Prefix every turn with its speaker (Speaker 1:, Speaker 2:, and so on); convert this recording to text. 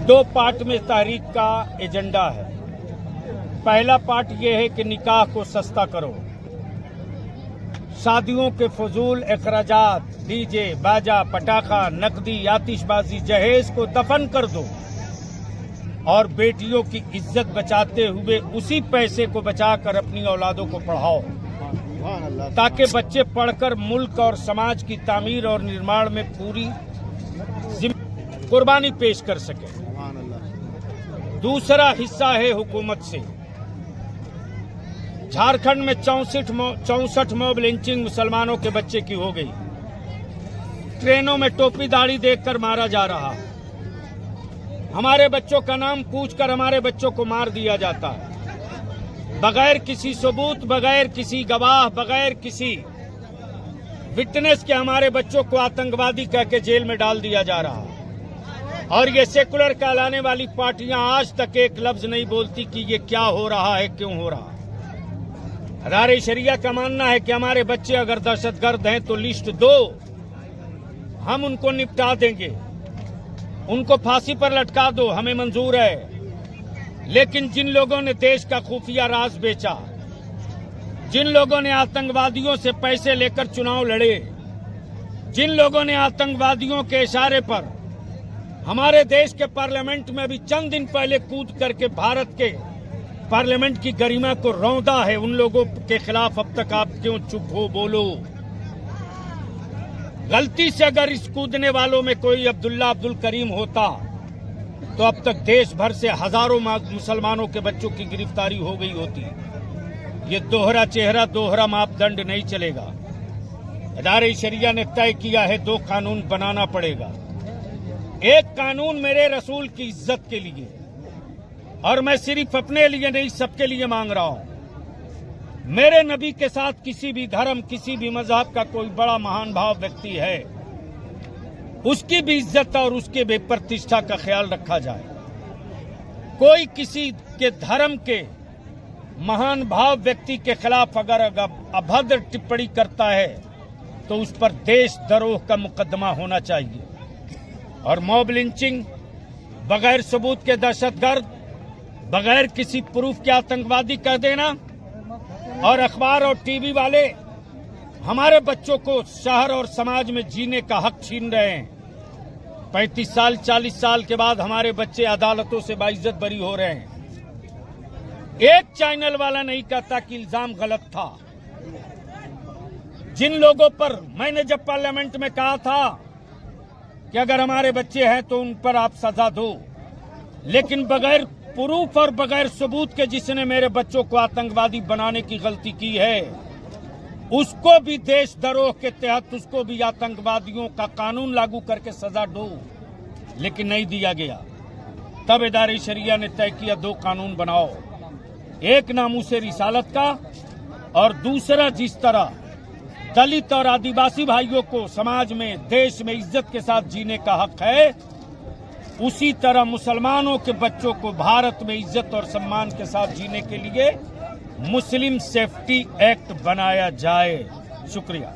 Speaker 1: दो पार्ट में तहरीक का एजेंडा है। पहला पार्ट ये है कि निकाह को सस्ता करो, शादियों के फजूल अखराजात, डीजे, बाजा, पटाखा, नकदी, आतिशबाजी, जहेज को दफन कर दो और बेटियों की इज्जत बचाते हुए उसी पैसे को बचाकर अपनी औलादों को पढ़ाओ, ताकि बच्चे पढ़कर मुल्क और समाज की तामीर और निर्माण में पूरी कुर्बानी पेश कर सके। दूसरा हिस्सा है हुकूमत से। झारखंड में 64 मॉब लिंचिंग मुसलमानों के बच्चे की हो गई। ट्रेनों में टोपी दाढ़ी देखकर मारा जा रहा। हमारे बच्चों का नाम पूछकर हमारे बच्चों को मार दिया जाता है, बगैर किसी सबूत, बगैर किसी गवाह, बगैर किसी विटनेस के हमारे बच्चों को आतंकवादी कह के जेल में डाल दिया जा रहा। और ये सेकुलर कहलाने वाली पार्टियां आज तक एक लफ्ज नहीं बोलती कि ये क्या हो रहा है, क्यों हो रहा। हरारे शरिया का मानना है कि हमारे बच्चे अगर दहशतगर्द हैं तो लिस्ट दो, हम उनको निपटा देंगे, उनको फांसी पर लटका दो, हमें मंजूर है। लेकिन जिन लोगों ने देश का खुफिया राज बेचा, जिन लोगों ने आतंकवादियों से पैसे लेकर चुनाव लड़े, जिन लोगों ने आतंकवादियों के इशारे पर हमारे देश के पार्लियामेंट में अभी चंद दिन पहले कूद करके भारत के पार्लियामेंट की गरिमा को रौंदा है, उन लोगों के खिलाफ अब तक आप क्यों चुप हो? बोलो। गलती से अगर इस कूदने वालों में कोई अब्दुल्ला अब्दुल करीम होता तो अब तक देश भर से हजारों मुसलमानों के बच्चों की गिरफ्तारी हो गई होती। ये दोहरा चेहरा, दोहरा मापदंड नहीं चलेगा। इदारे शरिया ने तय किया है 2 कानून बनाना पड़ेगा। एक कानून मेरे रसूल की इज्जत के लिए, और मैं सिर्फ अपने लिए नहीं सबके लिए मांग रहा हूं। मेरे नबी के साथ किसी भी धर्म, किसी भी मजहब का कोई बड़ा महान भाव व्यक्ति है, उसकी भी इज्जत और उसके भी प्रतिष्ठा का ख्याल रखा जाए। कोई किसी के धर्म के महान भाव व्यक्ति के खिलाफ अगर अभद्र टिप्पणी करता है तो उस पर देशद्रोह का मुकदमा होना चाहिए। और मॉब लिंचिंग, बगैर सबूत के दहशतगर्द, बगैर किसी प्रूफ के आतंकवादी कह देना, और अखबार और टीवी वाले हमारे बच्चों को शहर और समाज में जीने का हक छीन रहे हैं। 35 साल 40 साल के बाद हमारे बच्चे अदालतों से बाइज्जत बरी हो रहे हैं। एक चैनल वाला नहीं कहता कि इल्जाम गलत था। जिन लोगों पर मैंने जब पार्लियामेंट में कहा था कि अगर हमारे बच्चे हैं तो उन पर आप सजा दो, लेकिन बगैर प्रूफ और बगैर सबूत के जिसने मेरे बच्चों को आतंकवादी बनाने की गलती की है, उसको भी देशद्रोह के तहत उसको भी आतंकवादियों का कानून लागू करके सजा दो, लेकिन नहीं दिया गया। तब इदारे शरिया ने तय किया 2 कानून बनाओ, एक नामूसे रिसालत का और दूसरा जिस तरह दलित और आदिवासी भाइयों को समाज में, देश में इज्जत के साथ जीने का हक है, उसी तरह मुसलमानों के बच्चों को भारत में इज्जत और सम्मान के साथ जीने के लिए मुस्लिम सेफ्टी एक्ट बनाया जाए। शुक्रिया।